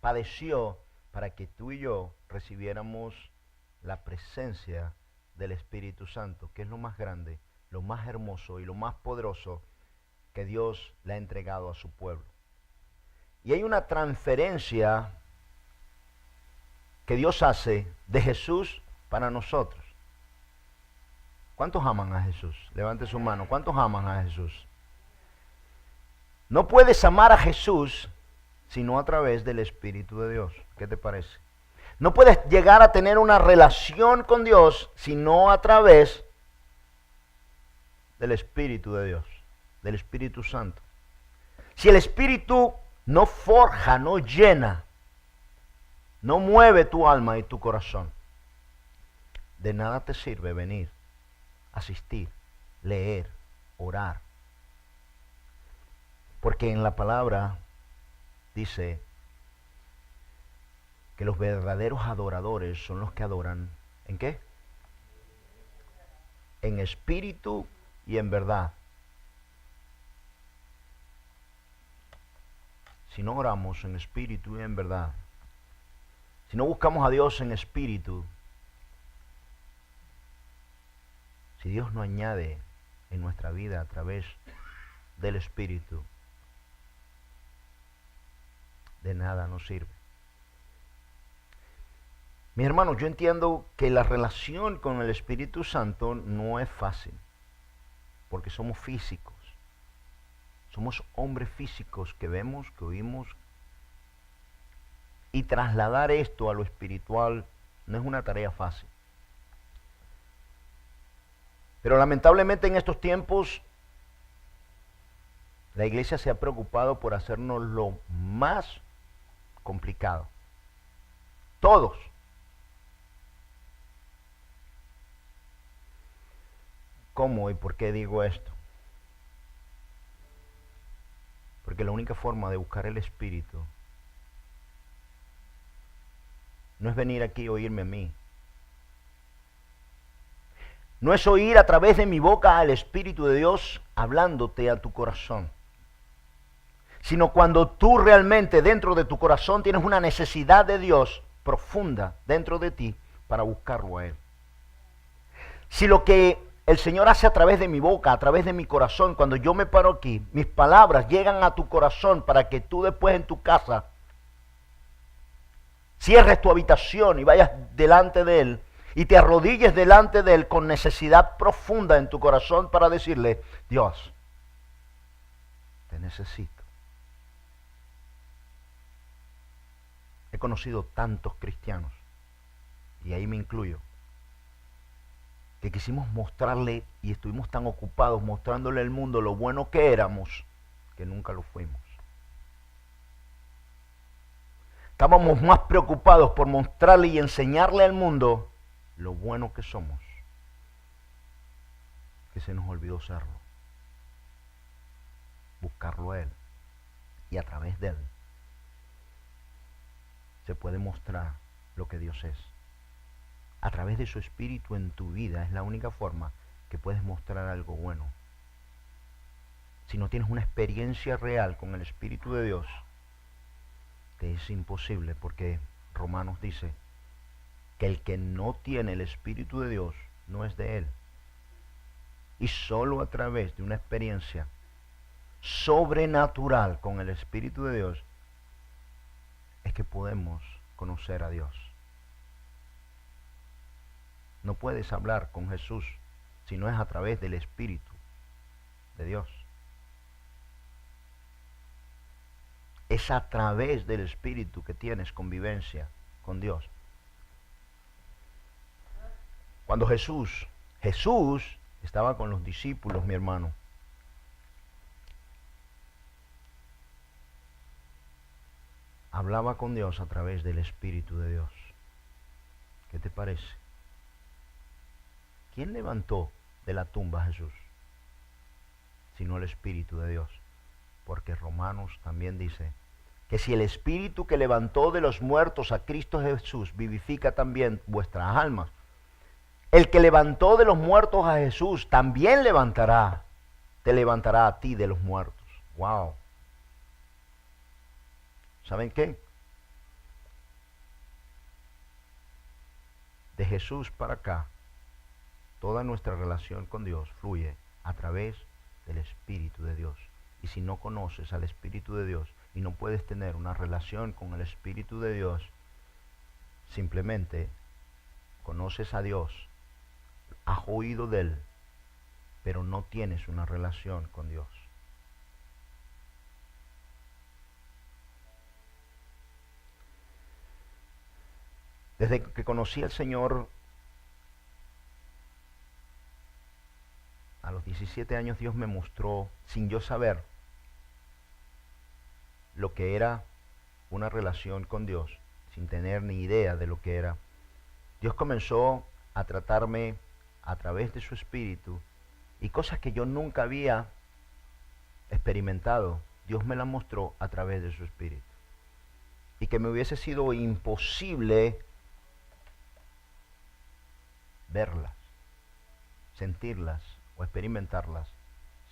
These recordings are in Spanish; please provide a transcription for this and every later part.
padeció para que tú y yo recibiéramos la presencia del Espíritu Santo, que es lo más grande, lo más hermoso y lo más poderoso que Dios le ha entregado a su pueblo. Y hay una transferencia que Dios hace de Jesús para nosotros. ¿Cuántos aman a Jesús? Levante su mano. ¿Cuántos aman a Jesús? No puedes amar a Jesús sino a través del Espíritu de Dios. ¿Qué te parece? No puedes llegar a tener una relación con Dios sino a través del Espíritu de Dios, del Espíritu Santo. Si el Espíritu no forja, no llena, no mueve tu alma y tu corazón, de nada te sirve venir, asistir, leer, orar. Porque en la palabra dice que los verdaderos adoradores son los que adoran, ¿en qué? En espíritu y en verdad. Si no oramos en espíritu y en verdad, si no buscamos a Dios en espíritu, si Dios no añade en nuestra vida a través del espíritu, de nada nos sirve. Mis hermanos, yo entiendo que la relación con el Espíritu Santo no es fácil, porque somos físicos. Somos hombres físicos que vemos, que oímos, y trasladar esto a lo espiritual no es una tarea fácil. Pero lamentablemente en estos tiempos la iglesia se ha preocupado por hacernos lo más complicado. Todos. ¿Cómo y por qué digo esto? Porque la única forma de buscar el Espíritu no es venir aquí y oírme a mí. No es oír a través de mi boca al Espíritu de Dios hablándote a tu corazón. Sino cuando tú realmente dentro de tu corazón tienes una necesidad de Dios profunda dentro de ti para buscarlo a Él. Si lo que el Señor hace a través de mi boca, a través de mi corazón, cuando yo me paro aquí, mis palabras llegan a tu corazón para que tú después en tu casa cierres tu habitación y vayas delante de Él y te arrodilles delante de Él con necesidad profunda en tu corazón para decirle, Dios, te necesito. He conocido tantos cristianos, y ahí me incluyo, que quisimos mostrarle y estuvimos tan ocupados mostrándole al mundo lo bueno que éramos, que nunca lo fuimos. Estábamos más preocupados por mostrarle y enseñarle al mundo lo bueno que somos, que se nos olvidó serlo. Buscarlo a Él, y a través de Él se puede mostrar lo que Dios es. A través de su Espíritu en tu vida es la única forma que puedes mostrar algo bueno. Si no tienes una experiencia real con el Espíritu de Dios, te es imposible, porque Romanos dice que el que no tiene el Espíritu de Dios no es de Él. Y solo a través de una experiencia sobrenatural con el Espíritu de Dios es que podemos conocer a Dios. No puedes hablar con Jesús si no es a través del Espíritu de Dios. Es a través del Espíritu que tienes convivencia con Dios. Cuando Jesús estaba con los discípulos, mi hermano, hablaba con Dios a través del Espíritu de Dios. ¿Qué te parece? ¿Quién levantó de la tumba a Jesús? Sino el Espíritu de Dios. Porque Romanos también dice que si el Espíritu que levantó de los muertos a Cristo Jesús vivifica también vuestras almas, el que levantó de los muertos a Jesús también te levantará a ti de los muertos. Wow. ¿Saben qué? Jesús para acá, toda nuestra relación con Dios fluye a través del Espíritu de Dios. Y si no conoces al Espíritu de Dios y no puedes tener una relación con el Espíritu de Dios, simplemente conoces a Dios, has oído de Él, pero no tienes una relación con Dios. Desde que conocí al Señor, a los 17 años Dios me mostró, sin yo saber, lo que era una relación con Dios, sin tener ni idea de lo que era. Dios comenzó a tratarme a través de su Espíritu, y cosas que yo nunca había experimentado, Dios me las mostró a través de su Espíritu. Y que me hubiese sido imposible verlas, sentirlas o experimentarlas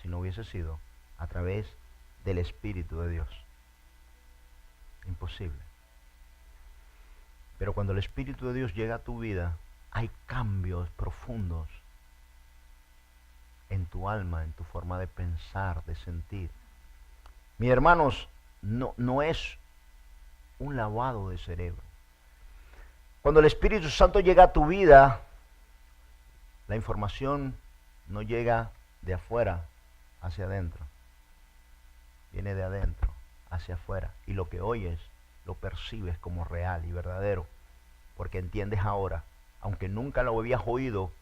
si no hubiese sido a través del Espíritu de Dios. Imposible. Pero cuando el Espíritu de Dios llega a tu vida, hay cambios profundos en tu alma, en tu forma de pensar, de sentir. Mis hermanos, no es un lavado de cerebro. Cuando el Espíritu Santo llega a tu vida, la información no llega de afuera hacia adentro. Viene de adentro hacia afuera. Y lo que oyes, lo percibes como real y verdadero. Porque entiendes ahora, aunque nunca lo habías oído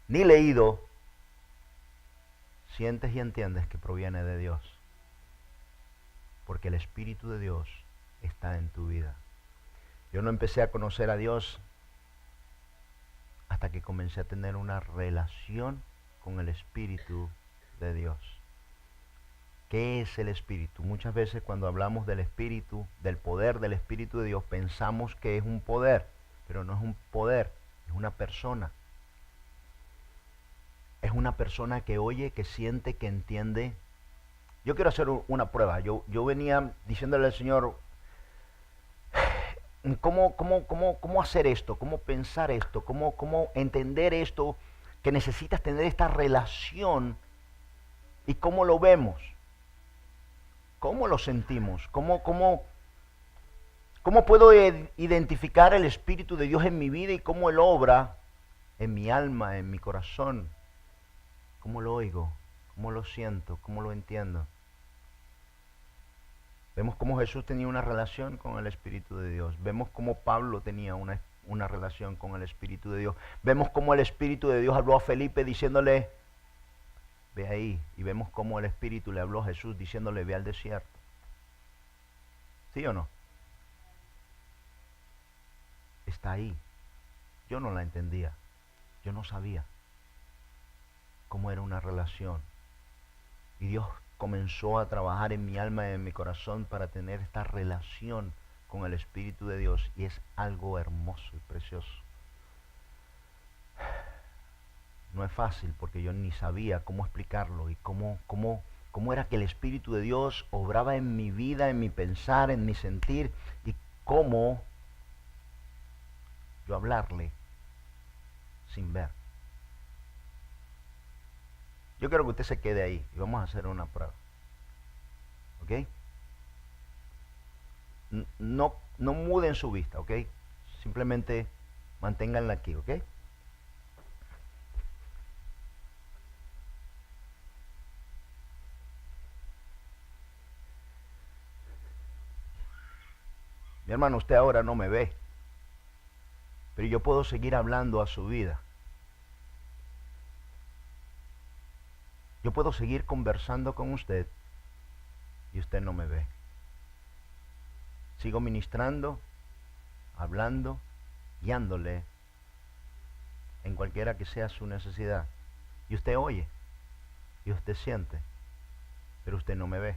ni leído, sientes y entiendes que proviene de Dios. Porque el Espíritu de Dios está en tu vida. Yo no empecé a conocer a Dios hasta que comencé a tener una relación con el Espíritu de Dios. ¿Qué es el Espíritu? Muchas veces cuando hablamos del Espíritu, del poder del Espíritu de Dios, pensamos que es un poder, pero no es un poder, es una persona. Es una persona que oye, que siente, que entiende. Yo quiero hacer una prueba. Yo venía diciéndole al Señor, ¿cómo hacer esto? ¿Cómo pensar esto? ¿Cómo entender esto? Que necesitas tener esta relación. ¿Y cómo lo vemos? ¿Cómo lo sentimos? ¿Cómo puedo identificar el Espíritu de Dios en mi vida y cómo Él obra en mi alma, en mi corazón? ¿Cómo lo oigo? ¿Cómo lo siento? ¿Cómo lo entiendo? Vemos cómo Jesús tenía una relación con el Espíritu de Dios. Vemos cómo Pablo tenía una relación con el Espíritu de Dios. Vemos cómo el Espíritu de Dios habló a Felipe diciéndole, ve ahí. Y vemos cómo el Espíritu le habló a Jesús diciéndole, ve al desierto. ¿Sí o no? Está ahí. Yo no la entendía. Yo no sabía cómo era una relación. Y Dios comenzó a trabajar en mi alma y en mi corazón para tener esta relación con el Espíritu de Dios. Y es algo hermoso y precioso. No es fácil porque yo ni sabía cómo explicarlo y cómo era que el Espíritu de Dios obraba en mi vida, en mi pensar, en mi sentir, y cómo yo hablarle sin ver. Yo quiero que usted se quede ahí y vamos a hacer una prueba. ¿Ok? No muden su vista, ¿ok? Simplemente manténganla aquí, ¿ok? Mi hermano, usted ahora no me ve, pero yo puedo seguir hablando a su vida. Yo puedo seguir conversando con usted y usted no me ve. Sigo ministrando, hablando, guiándole en cualquiera que sea su necesidad. Y usted oye, y usted siente, pero usted no me ve.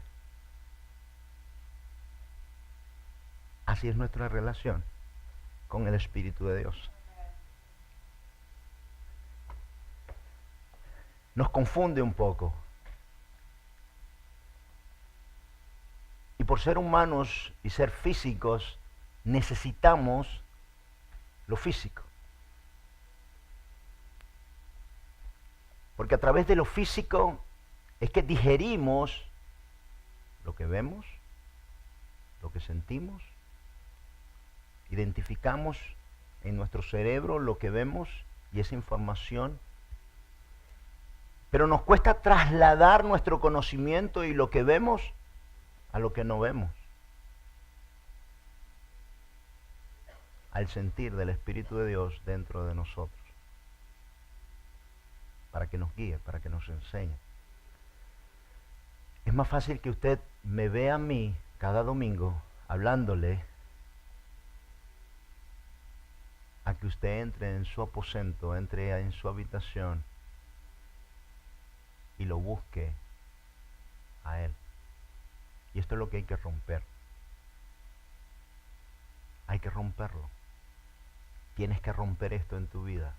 Así es nuestra relación con el Espíritu de Dios. Nos confunde un poco. Y por ser humanos y ser físicos, necesitamos lo físico. Porque a través de lo físico es que digerimos lo que vemos, lo que sentimos, identificamos en nuestro cerebro lo que vemos y esa información. Pero nos cuesta trasladar nuestro conocimiento y lo que vemos a lo que no vemos. Al sentir del Espíritu de Dios dentro de nosotros. Para que nos guíe, para que nos enseñe. Es más fácil que usted me vea a mí cada domingo hablándole a que usted entre en su aposento, entre en su habitación y lo busque a Él. Y esto es lo que hay que romper. Hay que romperlo. Tienes que romper esto en tu vida.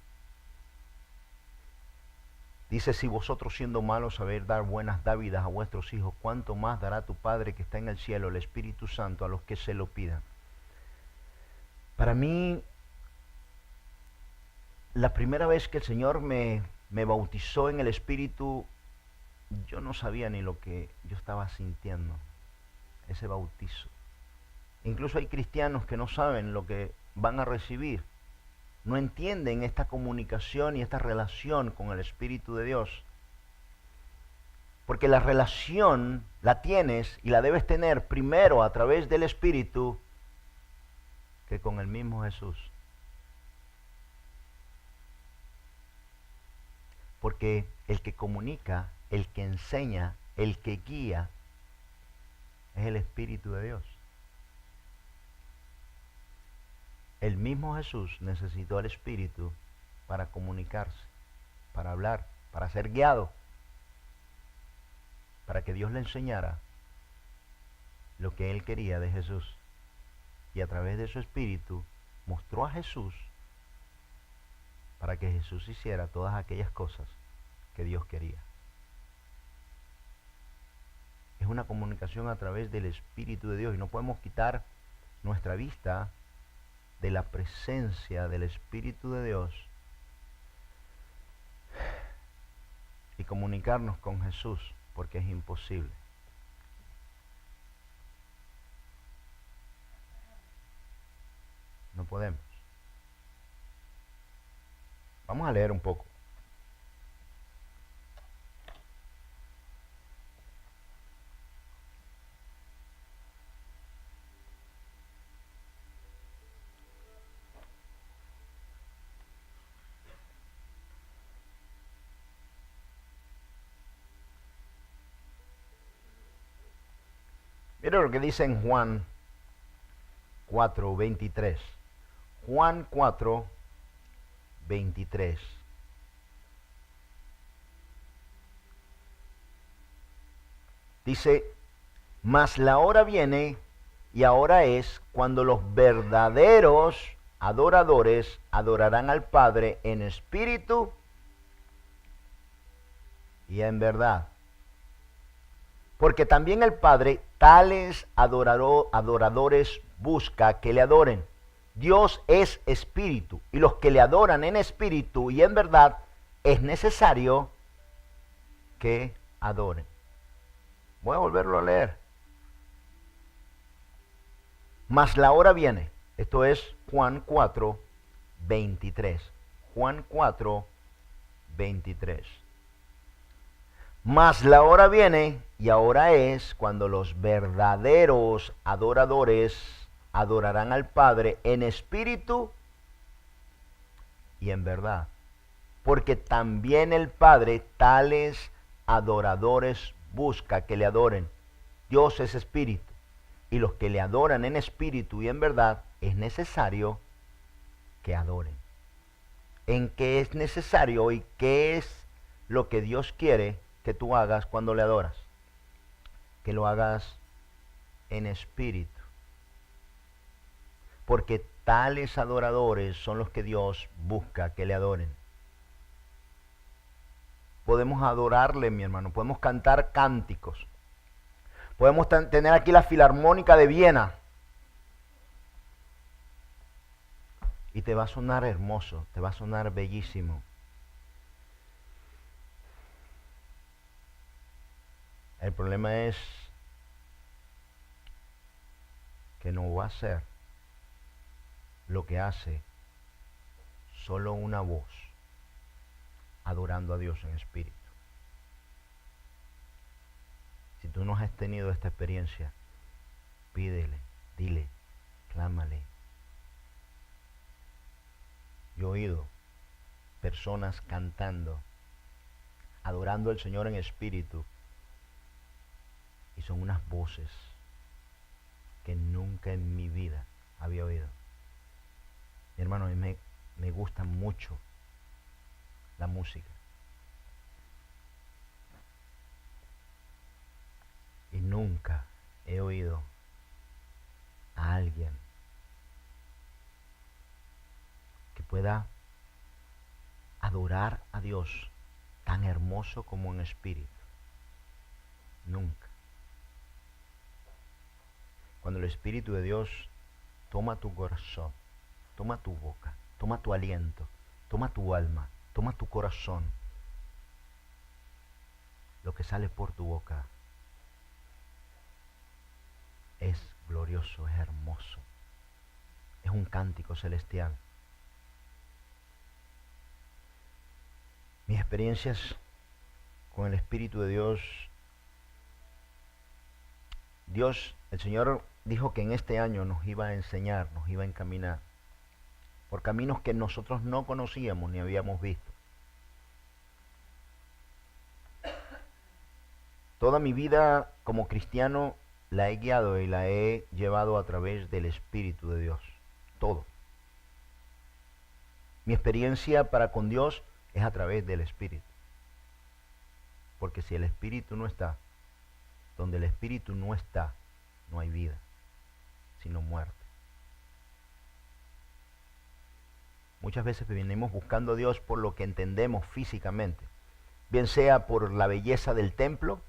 Dice, si vosotros siendo malos sabéis dar buenas dávidas a vuestros hijos, ¿cuánto más dará tu Padre que está en el cielo, el Espíritu Santo, a los que se lo pidan? Para mí, la primera vez que el Señor me bautizó en el Espíritu, yo no sabía ni lo que yo estaba sintiendo, ese bautizo. Incluso hay cristianos que no saben lo que van a recibir. No entienden esta comunicación y esta relación con el Espíritu de Dios. Porque la relación la tienes y la debes tener primero a través del Espíritu que con el mismo Jesús. Porque el que comunica, el que enseña, el que guía, es el Espíritu de Dios. El mismo Jesús necesitó al Espíritu para comunicarse, para hablar, para ser guiado, para que Dios le enseñara lo que Él quería de Jesús. Y a través de su Espíritu mostró a Jesús para que Jesús hiciera todas aquellas cosas que Dios quería. Es una comunicación a través del Espíritu de Dios y no podemos quitar nuestra vista de la presencia del Espíritu de Dios y comunicarnos con Jesús, porque es imposible. No podemos. Vamos a leer un poco. Mira lo que dice en Juan 4:23. Juan 4:23. Dice, mas la hora viene y ahora es cuando los verdaderos adoradores adorarán al Padre en espíritu y en verdad. Porque también el Padre tales adoradores busca que le adoren. Dios es espíritu, y los que le adoran en espíritu y en verdad es necesario que adoren. Voy a volverlo a leer. Mas la hora viene. Esto es Juan 4:23. Juan 4:23. Mas la hora viene y ahora es cuando los verdaderos adoradores adorarán al Padre en espíritu y en verdad. Porque también el Padre tales adoradores busca que le adoren. Dios es espíritu, y los que le adoran en espíritu y en verdad es necesario que adoren. ¿En qué es necesario y qué es lo que Dios quiere que tú hagas cuando le adoras? Que lo hagas en espíritu. Porque tales adoradores son los que Dios busca que le adoren. Podemos adorarle, mi hermano, podemos cantar cánticos. Podemos tener aquí la Filarmónica de Viena. Y te va a sonar hermoso, te va a sonar bellísimo. El problema es que no va a ser lo que hace solo una voz adorando a Dios en espíritu. Si tú no has tenido esta experiencia, pídele, dile, clámale. Yo he oído personas cantando, adorando al Señor en espíritu, y son unas voces que nunca en mi vida había oído. Mi hermano, a mí me gusta mucho la música. Y nunca he oído a alguien que pueda adorar a Dios tan hermoso como en espíritu. Nunca. Cuando el Espíritu de Dios toma tu corazón, toma tu boca, toma tu aliento, toma tu alma, toma tu corazón, lo que sale por tu boca es glorioso, es hermoso, es un cántico celestial. Mis experiencias con el Espíritu de Dios, el Señor dijo que en este año nos iba a enseñar, nos iba a encaminar por caminos que nosotros no conocíamos ni habíamos visto. Toda mi vida como cristiano la he guiado y la he llevado a través del Espíritu de Dios. Todo. Mi experiencia para con Dios es a través del Espíritu. Porque si el Espíritu no está, donde el Espíritu no está, no hay vida, sino muerte. Muchas veces venimos buscando a Dios por lo que entendemos físicamente, bien sea por la belleza del templo,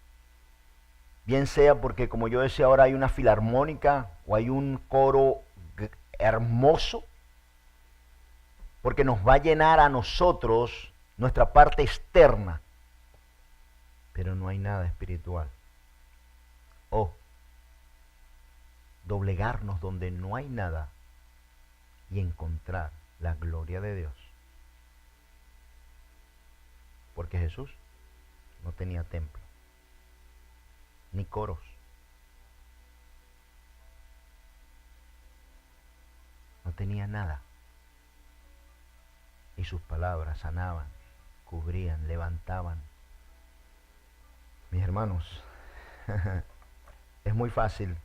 bien sea porque, como yo decía ahora, hay una filarmónica o hay un coro hermoso, porque nos va a llenar a nosotros nuestra parte externa, pero no hay nada espiritual. O doblegarnos donde no hay nada y encontrar la gloria de Dios. Porque Jesús no tenía templo, ni coros. No tenía nada. Y sus palabras sanaban, cubrían, levantaban. Mis hermanos, es muy fácil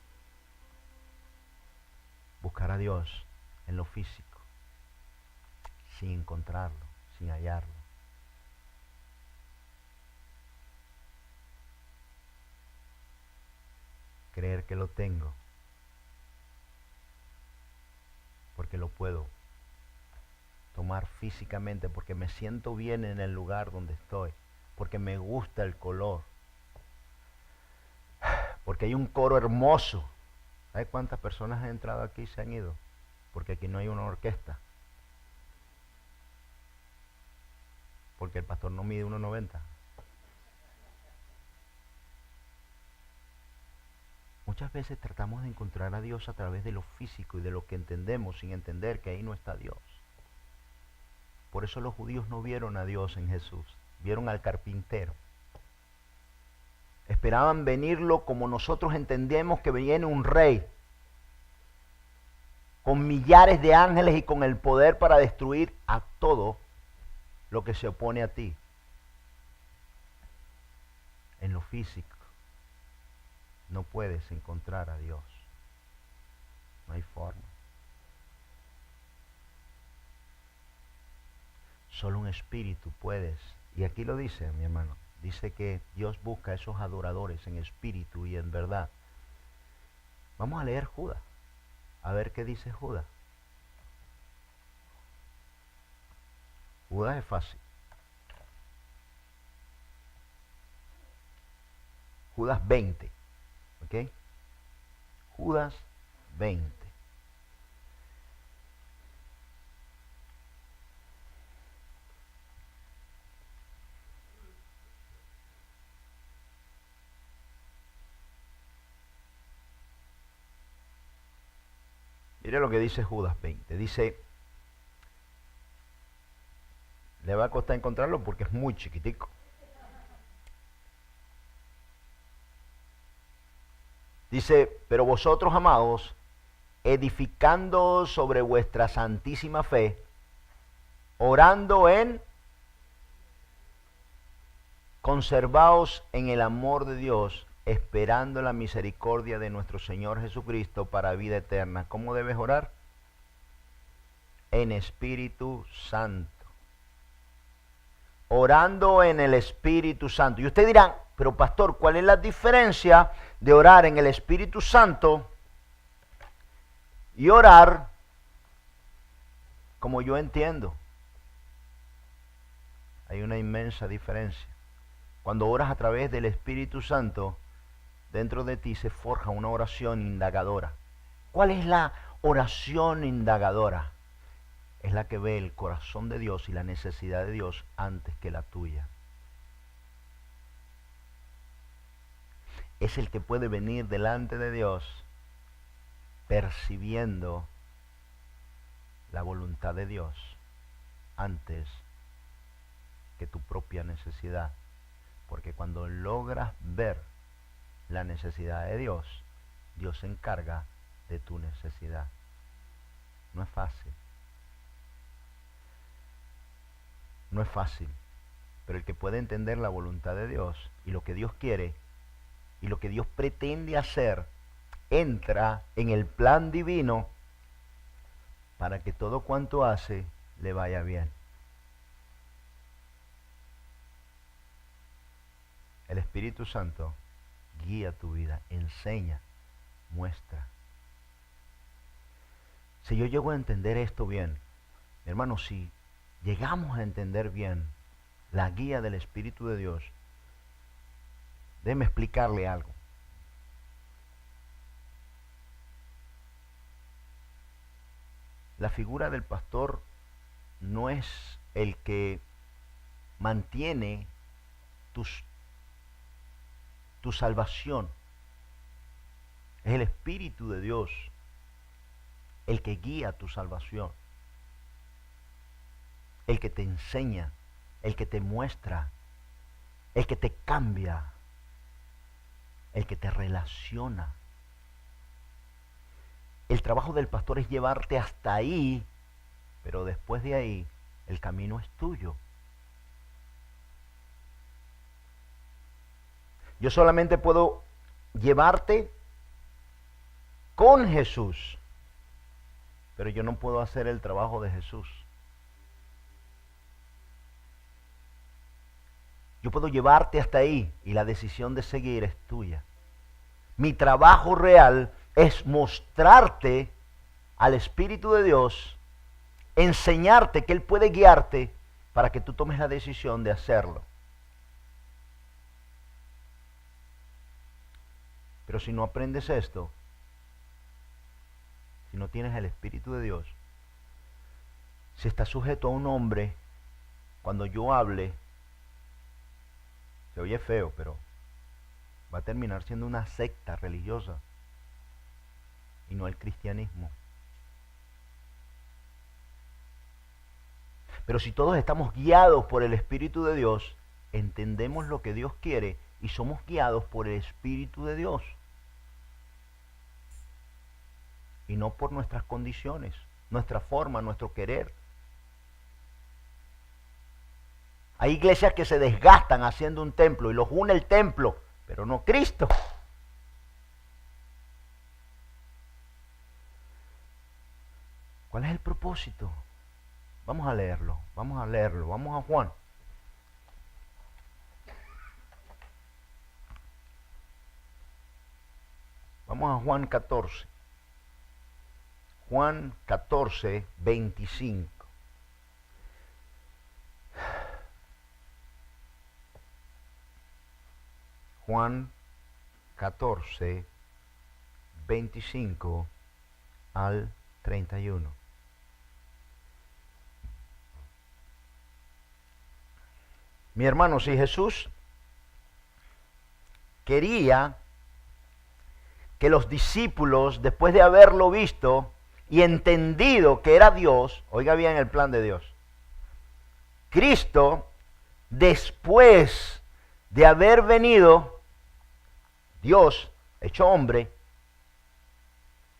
buscar a Dios en lo físico, sin encontrarlo, sin hallarlo. Creer que lo tengo, porque lo puedo tomar físicamente, porque me siento bien en el lugar donde estoy, porque me gusta el color, porque hay un coro hermoso. ¿Sabes cuántas personas han entrado aquí y se han ido? Porque aquí no hay una orquesta. Porque el pastor no mide 1,90. Muchas veces tratamos de encontrar a Dios a través de lo físico y de lo que entendemos, sin entender que ahí no está Dios. Por eso los judíos no vieron a Dios en Jesús, vieron al carpintero. Esperaban venirlo como nosotros entendemos que viene un rey, con millares de ángeles y con el poder para destruir a todo lo que se opone a ti. En lo físico no puedes encontrar a Dios. No hay forma. Solo un espíritu puedes. Y aquí lo dice, mi hermano. Dice que Dios busca a esos adoradores en espíritu y en verdad. Vamos a leer Judas. A ver qué dice Judas. Judas es fácil. Judas 20. ¿Ok? Judas 20. Mire lo que dice Judas 20. Dice, le va a costar encontrarlo porque es muy chiquitico. Dice, pero vosotros, amados, edificando sobre vuestra santísima fe, orando conservaos en el amor de Dios, esperando la misericordia de nuestro Señor Jesucristo para vida eterna. ¿Cómo debes orar? En Espíritu Santo. Orando en el Espíritu Santo. Y ustedes dirán, pero pastor, ¿cuál es la diferencia de orar en el Espíritu Santo y orar como yo entiendo? Hay una inmensa diferencia. Cuando oras a través del Espíritu Santo, dentro de ti se forja una oración indagadora. ¿Cuál es la oración indagadora? Es la que ve el corazón de Dios y la necesidad de Dios antes que la tuya. Es el que puede venir delante de Dios percibiendo la voluntad de Dios antes que tu propia necesidad. Porque cuando logras ver la necesidad de Dios, Dios se encarga de tu necesidad. No es fácil. No es fácil. Pero el que puede entender la voluntad de Dios y lo que Dios quiere y lo que Dios pretende hacer, entra en el plan divino para que todo cuanto hace le vaya bien. El Espíritu Santo guía tu vida, enseña, muestra. Si yo llego a entender esto bien, mi hermano, si llegamos a entender bien la guía del Espíritu de Dios, déjeme explicarle algo. La figura del pastor no es el que mantiene tu salvación. Es el Espíritu de Dios el que guía tu salvación, el que te enseña, el que te muestra, el que te cambia, el que te relaciona. El trabajo del pastor es llevarte hasta ahí, pero después de ahí el camino es tuyo. Yo solamente puedo llevarte con Jesús, pero yo no puedo hacer el trabajo de Jesús. Yo puedo llevarte hasta ahí y la decisión de seguir es tuya. Mi trabajo real es mostrarte al Espíritu de Dios, enseñarte que Él puede guiarte para que tú tomes la decisión de hacerlo. Pero si no aprendes esto, si no tienes el Espíritu de Dios, si estás sujeto a un hombre, cuando yo hable, se oye feo, pero va a terminar siendo una secta religiosa y no el cristianismo. Pero si todos estamos guiados por el Espíritu de Dios, entendemos lo que Dios quiere y somos guiados por el Espíritu de Dios y no por nuestras condiciones, nuestra forma, nuestro querer. Hay iglesias que se desgastan haciendo un templo y los une el templo, pero no Cristo. ¿Cuál es el propósito? Vamos a leerlo, vamos a Juan. Vamos a Juan 14. Juan 14, 25. Juan 14, 25 al 31. Mi hermano, si Jesús quería que los discípulos, después de haberlo visto y entendido que era Dios, oiga bien el plan de Dios. Cristo, después de haber venido, Dios hecho hombre,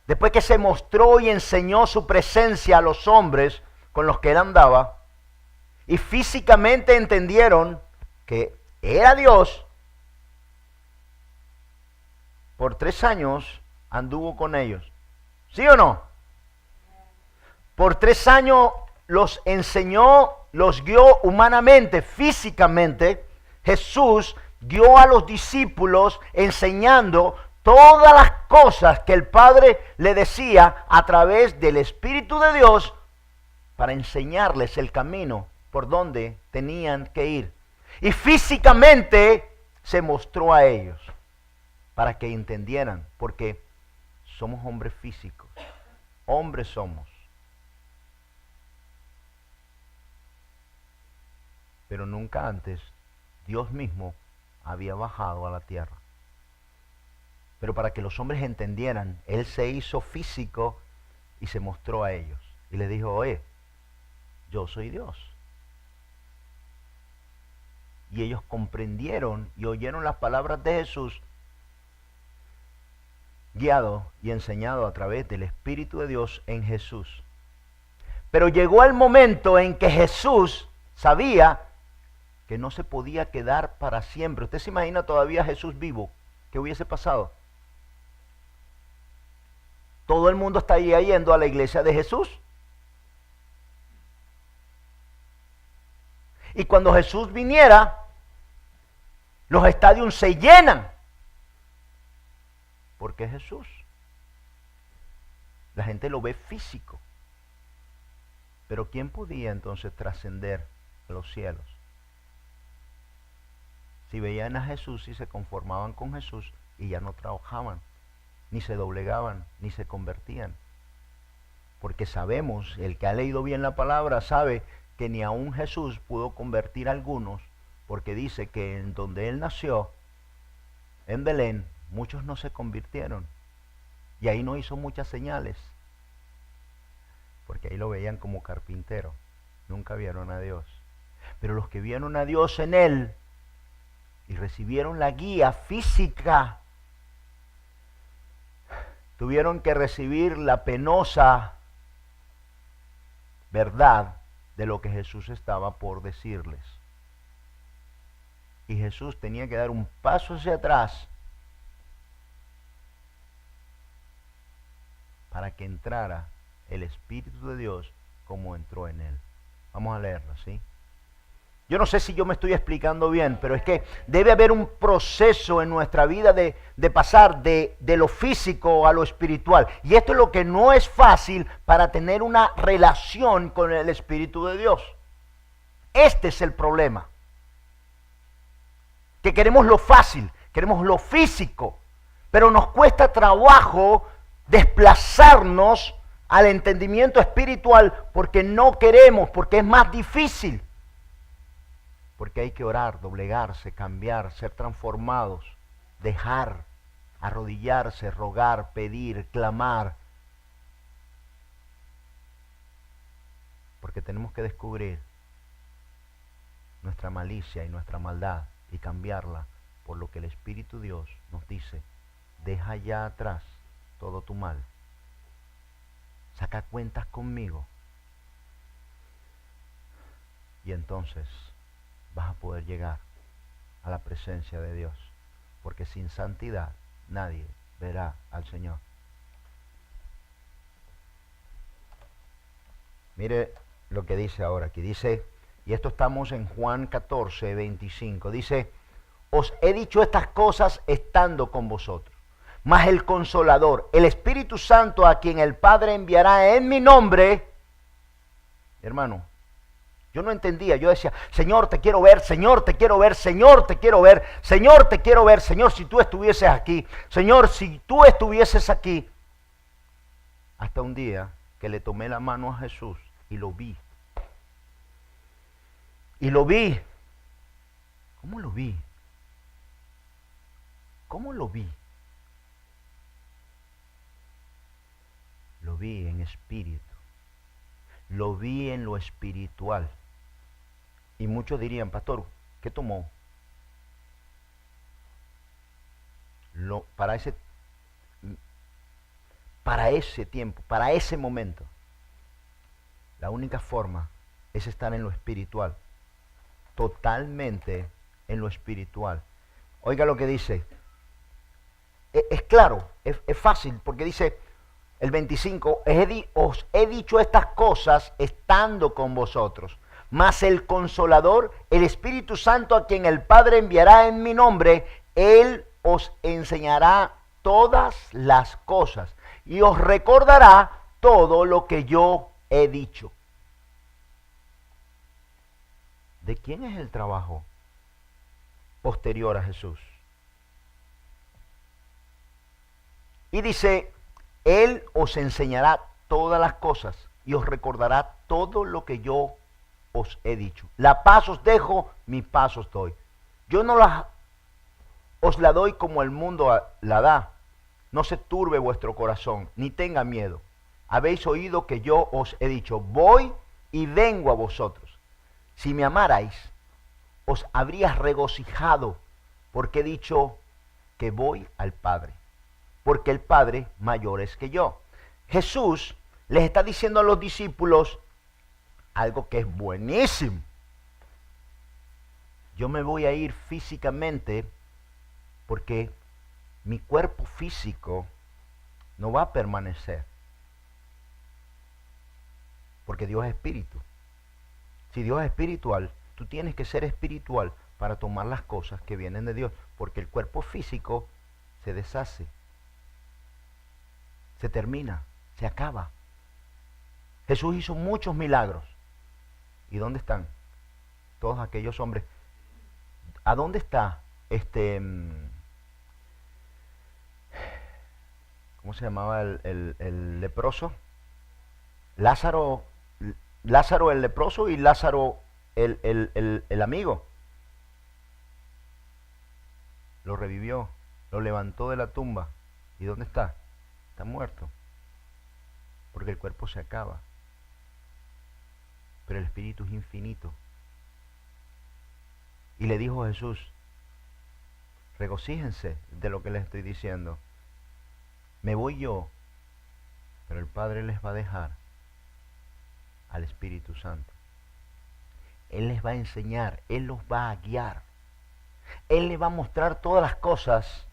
después que se mostró y enseñó su presencia a los hombres con los que él andaba, y físicamente entendieron que era Dios, por 3 años anduvo con ellos. ¿Sí o no? Por 3 años los enseñó, los guió humanamente, físicamente. Jesús guió a los discípulos enseñando todas las cosas que el Padre le decía a través del Espíritu de Dios para enseñarles el camino por donde tenían que ir. Y físicamente se mostró a ellos para que entendieran, porque somos hombres físicos, hombres somos. Pero nunca antes Dios mismo había bajado a la tierra. Pero para que los hombres entendieran, Él se hizo físico y se mostró a ellos. Y les dijo, oye, yo soy Dios. Y ellos comprendieron y oyeron las palabras de Jesús, guiado y enseñado a través del Espíritu de Dios en Jesús. Pero llegó el momento en que Jesús sabía que no se podía quedar para siempre. ¿Usted se imagina todavía a Jesús vivo? ¿Qué hubiese pasado? Todo el mundo estaría yendo a la iglesia de Jesús. Y cuando Jesús viniera, los estadios se llenan. Porque es Jesús. La gente lo ve físico. Pero ¿quién podía entonces trascender a los cielos? Si veían a Jesús y se conformaban con Jesús y ya no trabajaban, ni se doblegaban, ni se convertían. Porque sabemos, el que ha leído bien la palabra sabe que ni aún Jesús pudo convertir a algunos, porque dice que en donde él nació, en Belén, muchos no se convirtieron. Y ahí no hizo muchas señales, porque ahí lo veían como carpintero. Nunca vieron a Dios. Pero los que vieron a Dios en él y recibieron la guía física, tuvieron que recibir la penosa verdad de lo que Jesús estaba por decirles. Y Jesús tenía que dar un paso hacia atrás para que entrara el Espíritu de Dios como entró en él. Vamos a leerlo, ¿sí? Yo no sé si yo me estoy explicando bien, pero es que debe haber un proceso en nuestra vida de pasar de lo físico a lo espiritual. Y esto es lo que no es fácil para tener una relación con el Espíritu de Dios. Este es el problema. Que queremos lo fácil, queremos lo físico, pero nos cuesta trabajo desplazarnos al entendimiento espiritual porque no queremos, porque es más difícil. Porque hay que orar, doblegarse, cambiar, ser transformados, dejar, arrodillarse, rogar, pedir, clamar. Porque tenemos que descubrir nuestra malicia y nuestra maldad y cambiarla por lo que el Espíritu Dios nos dice. Deja ya atrás todo tu mal. Saca cuentas conmigo. Y entonces vas a poder llegar a la presencia de Dios, porque sin santidad nadie verá al Señor. Mire lo que dice ahora aquí, dice, y esto estamos en Juan 14, 25, dice, os he dicho estas cosas estando con vosotros, mas el Consolador, el Espíritu Santo, a quien el Padre enviará en mi nombre, hermano, yo no entendía, yo decía, Señor, te quiero ver, Señor, te quiero ver, Señor, te quiero ver, Señor, te quiero ver, Señor, si tú estuvieses aquí, Señor, si tú estuvieses aquí. Hasta un día que le tomé la mano a Jesús y lo vi. Y lo vi. ¿Cómo lo vi? ¿Cómo lo vi? Lo vi en espíritu. Lo vi en lo espiritual. Y muchos dirían, pastor, ¿qué tomó? Para ese tiempo, para ese momento. La única forma es estar en lo espiritual. Totalmente en lo espiritual. Oiga lo que dice. Es claro, es fácil, porque dice el 25, os he dicho estas cosas estando con vosotros. Mas el Consolador, el Espíritu Santo, a quien el Padre enviará en mi nombre, Él os enseñará todas las cosas y os recordará todo lo que yo he dicho. ¿De quién es el trabajo posterior a Jesús? Y dice, Él os enseñará todas las cosas y os recordará todo lo que yo os he dicho. La paz os dejo, mi paz os doy. Yo no os la doy como el mundo la da. No se turbe vuestro corazón, ni tenga miedo. Habéis oído que yo os he dicho, voy y vengo a vosotros. Si me amarais, os habrías regocijado, porque he dicho que voy al Padre, porque el Padre mayor es que yo. Jesús les está diciendo a los discípulos algo que es buenísimo. Yo me voy a ir físicamente porque mi cuerpo físico no va a permanecer. Porque Dios es espíritu. Si Dios es espiritual, tú tienes que ser espiritual para tomar las cosas que vienen de Dios. Porque el cuerpo físico se deshace, se termina, se acaba. Jesús hizo muchos milagros. ¿Y dónde están todos aquellos hombres? ¿A dónde está ¿cómo se llamaba el leproso? Lázaro el leproso y Lázaro el amigo. Lo revivió, lo levantó de la tumba. ¿Y dónde está? Está muerto. Porque el cuerpo se acaba. Pero el espíritu es infinito. Y le dijo Jesús, regocíjense de lo que les estoy diciendo. Me voy yo, pero el Padre les va a dejar al Espíritu Santo. Él les va a enseñar, Él los va a guiar. Él les va a mostrar todas las cosas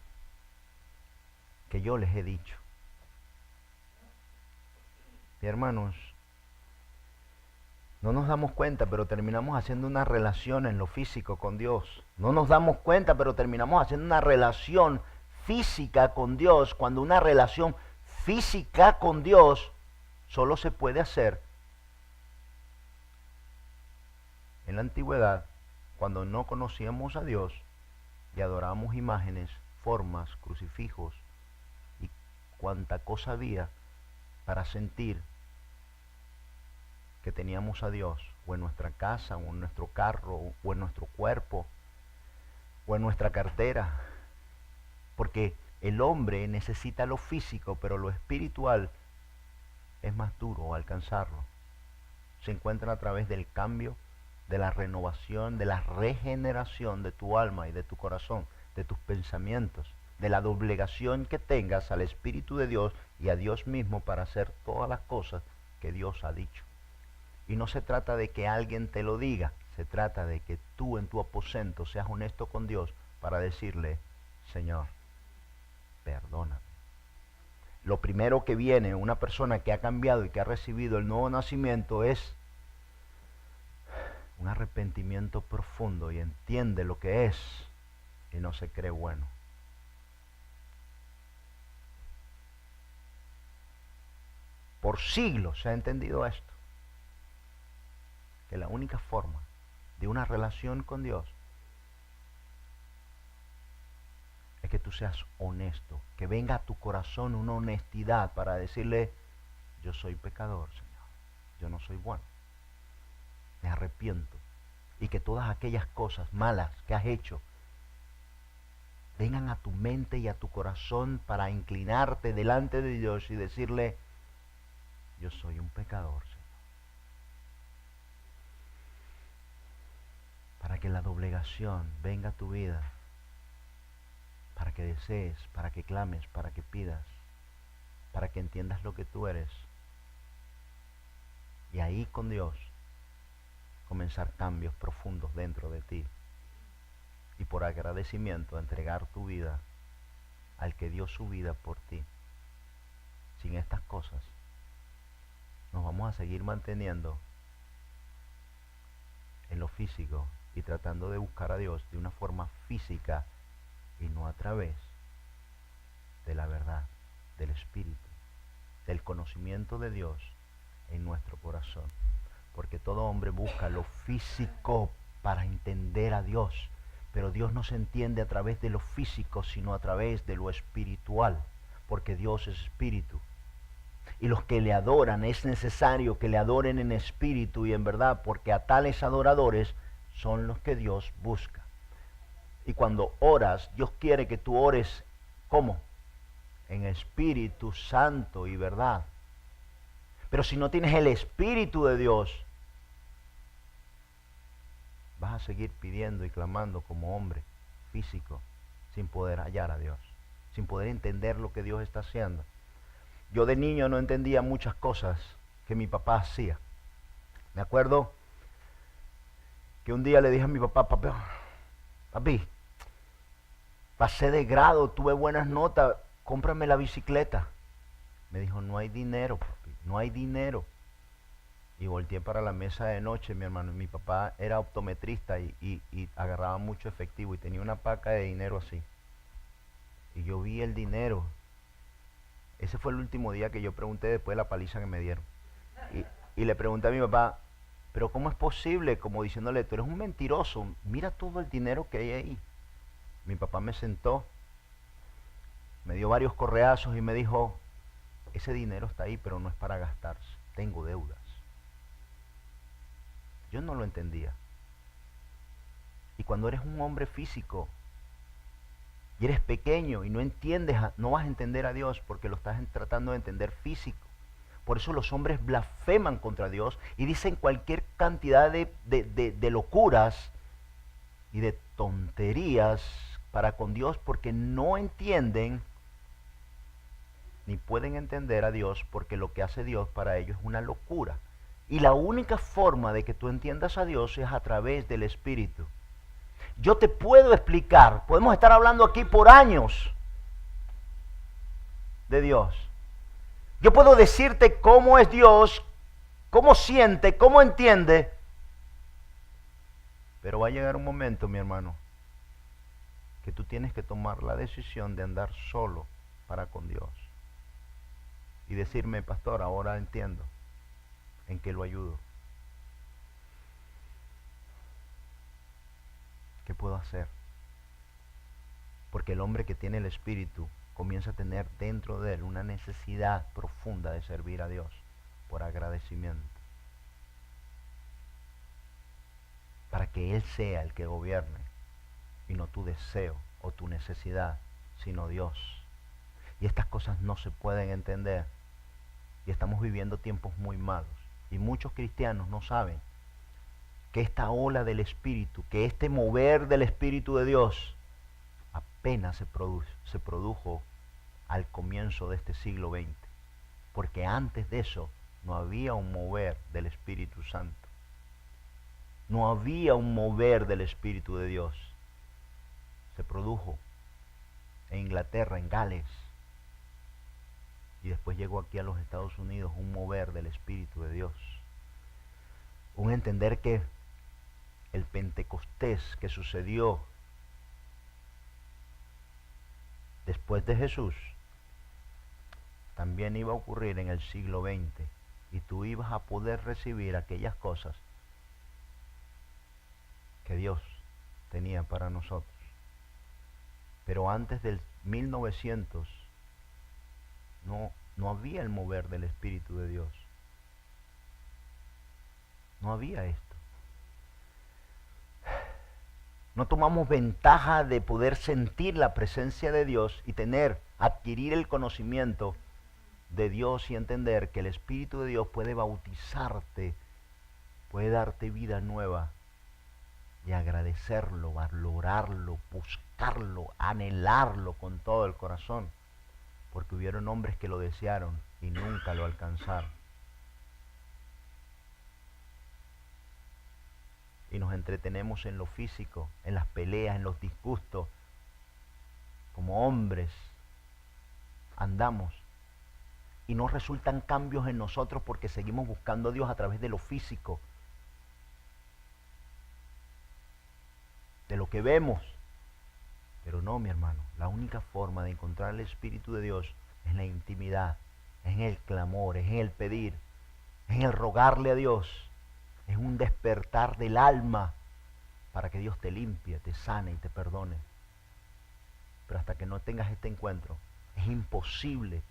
que yo les he dicho. Y hermanos, no nos damos cuenta, pero terminamos haciendo una relación en lo físico con Dios. No nos damos cuenta, pero terminamos haciendo una relación física con Dios, cuando una relación física con Dios solo se puede hacer en la antigüedad, cuando no conocíamos a Dios y adorábamos imágenes, formas, crucifijos y cuanta cosa había para sentir que teníamos a Dios, o en nuestra casa, o en nuestro carro, o en nuestro cuerpo, o en nuestra cartera. Porque el hombre necesita lo físico, pero lo espiritual es más duro alcanzarlo. Se encuentra a través del cambio, de la renovación, de la regeneración de tu alma y de tu corazón, de tus pensamientos, de la doblegación que tengas al Espíritu de Dios y a Dios mismo para hacer todas las cosas que Dios ha dicho. Y no se trata de que alguien te lo diga, se trata de que tú en tu aposento seas honesto con Dios para decirle, Señor, perdóname. Lo primero que viene una persona que ha cambiado y que ha recibido el nuevo nacimiento es un arrepentimiento profundo y entiende lo que es y no se cree bueno. Por siglos se ha entendido esto, que la única forma de una relación con Dios es que tú seas honesto, que venga a tu corazón una honestidad para decirle, yo soy pecador, Señor, yo no soy bueno, me arrepiento, y que todas aquellas cosas malas que has hecho vengan a tu mente y a tu corazón para inclinarte delante de Dios y decirle, yo soy un pecador, Señor. Para que la doblegación venga a tu vida, para que desees, para que clames, para que pidas, para que entiendas lo que tú eres. Y ahí con Dios comenzar cambios profundos dentro de ti. Y por agradecimiento entregar tu vida al que dio su vida por ti. Sin estas cosas, nos vamos a seguir manteniendo en lo físico y tratando de buscar a Dios de una forma física y no a través de la verdad, del Espíritu, del conocimiento de Dios en nuestro corazón. Porque todo hombre busca lo físico para entender a Dios, pero Dios no se entiende a través de lo físico, sino a través de lo espiritual, porque Dios es espíritu. Y los que le adoran, es necesario que le adoren en espíritu y en verdad, porque a tales adoradores son los que Dios busca. Y cuando oras, Dios quiere que tú ores, ¿cómo? En Espíritu Santo y verdad. Pero si no tienes el Espíritu de Dios, vas a seguir pidiendo y clamando como hombre físico, sin poder hallar a Dios, sin poder entender lo que Dios está haciendo. Yo de niño no entendía muchas cosas que mi papá hacía. Me acuerdo que un día le dije a mi papá, papi, pasé de grado, tuve buenas notas, cómprame la bicicleta. Me dijo, no hay dinero, papi, no hay dinero. Y volteé para la mesa de noche, mi hermano. Mi papá era optometrista y agarraba mucho efectivo y tenía una paca de dinero así. Y yo vi el dinero. Ese fue el último día que yo pregunté después de la paliza que me dieron. Y le pregunté a mi papá, pero ¿cómo es posible? Como diciéndole, tú eres un mentiroso, mira todo el dinero que hay ahí. Mi papá me sentó, me dio varios correazos y me dijo, ese dinero está ahí, pero no es para gastarse, tengo deudas. Yo no lo entendía. Y cuando eres un hombre físico y eres pequeño y no entiendes, no vas a entender a Dios porque lo estás tratando de entender físico. Por eso los hombres blasfeman contra Dios y dicen cualquier cantidad de locuras y de tonterías para con Dios porque no entienden ni pueden entender a Dios porque lo que hace Dios para ellos es una locura. Y la única forma de que tú entiendas a Dios es a través del Espíritu. Yo te puedo explicar, podemos estar hablando aquí por años de Dios. Yo puedo decirte cómo es Dios, cómo siente, cómo entiende. Pero va a llegar un momento, mi hermano, que tú tienes que tomar la decisión de andar solo para con Dios. Y decirme, pastor, ahora entiendo en qué lo ayudo. ¿Qué puedo hacer? Porque el hombre que tiene el Espíritu comienza a tener dentro de él una necesidad profunda de servir a Dios por agradecimiento. Para que Él sea el que gobierne y no tu deseo o tu necesidad, sino Dios. Y estas cosas no se pueden entender. Y estamos viviendo tiempos muy malos. Y muchos cristianos no saben que esta ola del Espíritu, que este mover del Espíritu de Dios apenas se produjo al comienzo de este siglo XX. Porque antes de eso no había un mover del Espíritu Santo. No había un mover del Espíritu de Dios. Se produjo en Inglaterra, en Gales. Y después llegó aquí a los Estados Unidos un mover del Espíritu de Dios. Un entender que el Pentecostés que sucedió después de Jesús también iba a ocurrir en el siglo XX. Y tú ibas a poder recibir aquellas cosas que Dios tenía para nosotros. Pero antes del 1900 no había el mover del Espíritu de Dios. No había esto. No tomamos ventaja de poder sentir la presencia de Dios y adquirir el conocimiento de Dios y entender que el Espíritu de Dios puede bautizarte, puede darte vida nueva, y agradecerlo, valorarlo, buscarlo, anhelarlo con todo el corazón, porque hubieron hombres que lo desearon y nunca lo alcanzaron. Y nos entretenemos en lo físico, en las peleas, en los disgustos. Como hombres andamos y no resultan cambios en nosotros porque seguimos buscando a Dios a través de lo físico, de lo que vemos. Pero no, mi hermano, la única forma de encontrar el Espíritu de Dios es en la intimidad, es en el clamor, es en el pedir, es en el rogarle a Dios, es un despertar del alma para que Dios te limpie, te sane y te perdone. Pero hasta que no tengas este encuentro, es imposible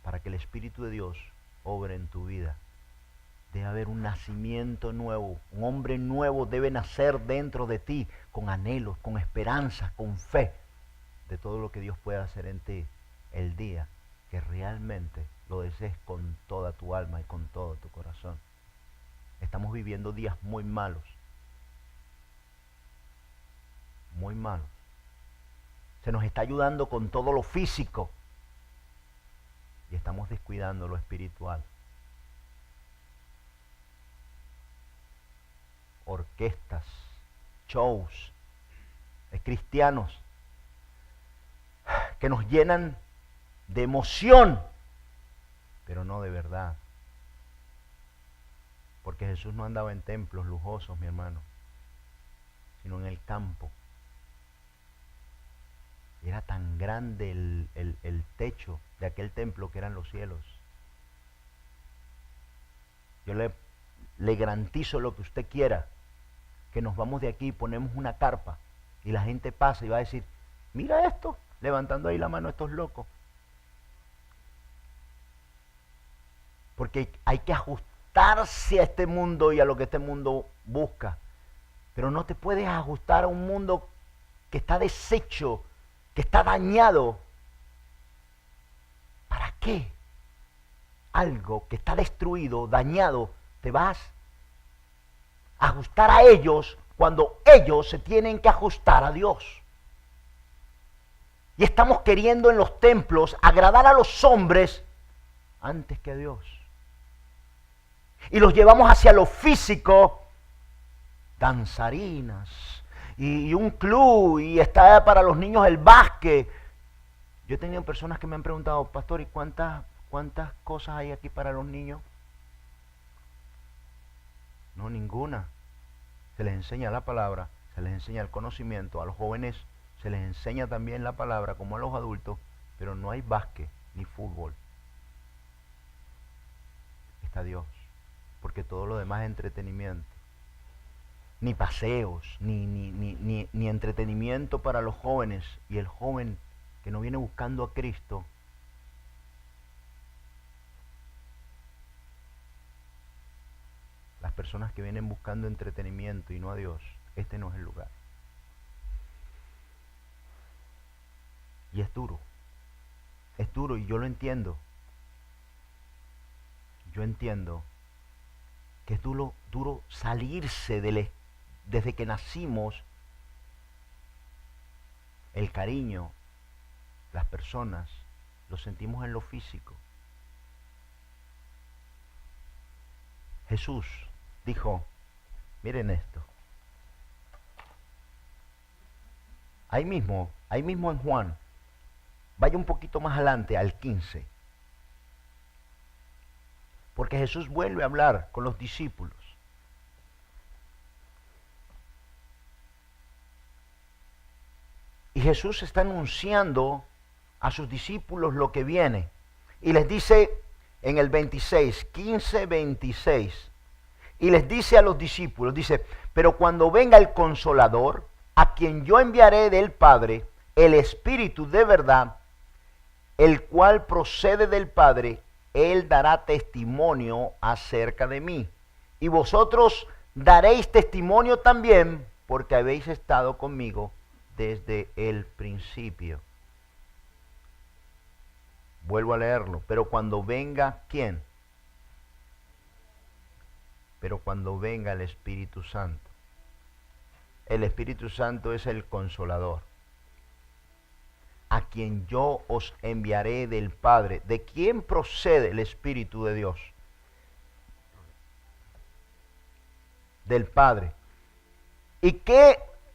para que el Espíritu de Dios obre en tu vida. Debe haber un nacimiento nuevo, un hombre nuevo debe nacer dentro de ti, con anhelos, con esperanzas, con fe de todo lo que Dios puede hacer en ti el día que realmente lo desees con toda tu alma y con todo tu corazón. Estamos viviendo días muy malos, muy malos. Se nos está ayudando con todo lo físico y estamos descuidando lo espiritual. Orquestas, shows, cristianos que nos llenan de emoción, pero no de verdad. Porque Jesús no andaba en templos lujosos, mi hermano, sino en el campo. Y era tan grande el techo de aquel templo que eran los cielos. Yo le garantizo lo que usted quiera, que nos vamos de aquí y ponemos una carpa y la gente pasa y va a decir, mira esto, levantando ahí la mano estos locos. Porque hay que ajustarse a este mundo y a lo que este mundo busca. Pero no te puedes ajustar a un mundo que está deshecho, que está dañado. ¿Para qué? Algo que está destruido, dañado, te vas a ajustar a ellos cuando ellos se tienen que ajustar a Dios. Y estamos queriendo en los templos agradar a los hombres antes que a Dios. Y los llevamos hacia lo físico, danzarinas, y un club, y está para los niños el básquet. Yo he tenido personas que me han preguntado, pastor, ¿y cuántas cosas hay aquí para los niños? No, ninguna. Se les enseña la palabra, se les enseña el conocimiento. A los jóvenes se les enseña también la palabra, como a los adultos, pero no hay básquet ni fútbol. Está Dios, porque todo lo demás es entretenimiento. Ni paseos, ni entretenimiento para los jóvenes. Y el joven que no viene buscando a Cristo, las personas que vienen buscando entretenimiento y no a Dios, este no es el lugar. Y es duro y yo lo entiendo. Yo entiendo que es duro salirse desde que nacimos, el cariño, las personas, lo sentimos en lo físico. Jesús dijo, miren esto. Ahí mismo en Juan, vaya un poquito más adelante, al 15. Porque Jesús vuelve a hablar con los discípulos. Y Jesús está anunciando a sus discípulos lo que viene. Y les dice en el 26, 15, 26. Y les dice a los discípulos, dice, pero cuando venga el Consolador, a quien yo enviaré del Padre, el Espíritu de verdad, el cual procede del Padre, Él dará testimonio acerca de mí. Y vosotros daréis testimonio también, porque habéis estado conmigo desde el principio. Vuelvo a leerlo. Pero cuando venga, ¿quién? Pero cuando venga el Espíritu Santo. El Espíritu Santo es el Consolador, a quien yo os enviaré del Padre. ¿De quién procede el Espíritu de Dios? Del Padre. ¿Y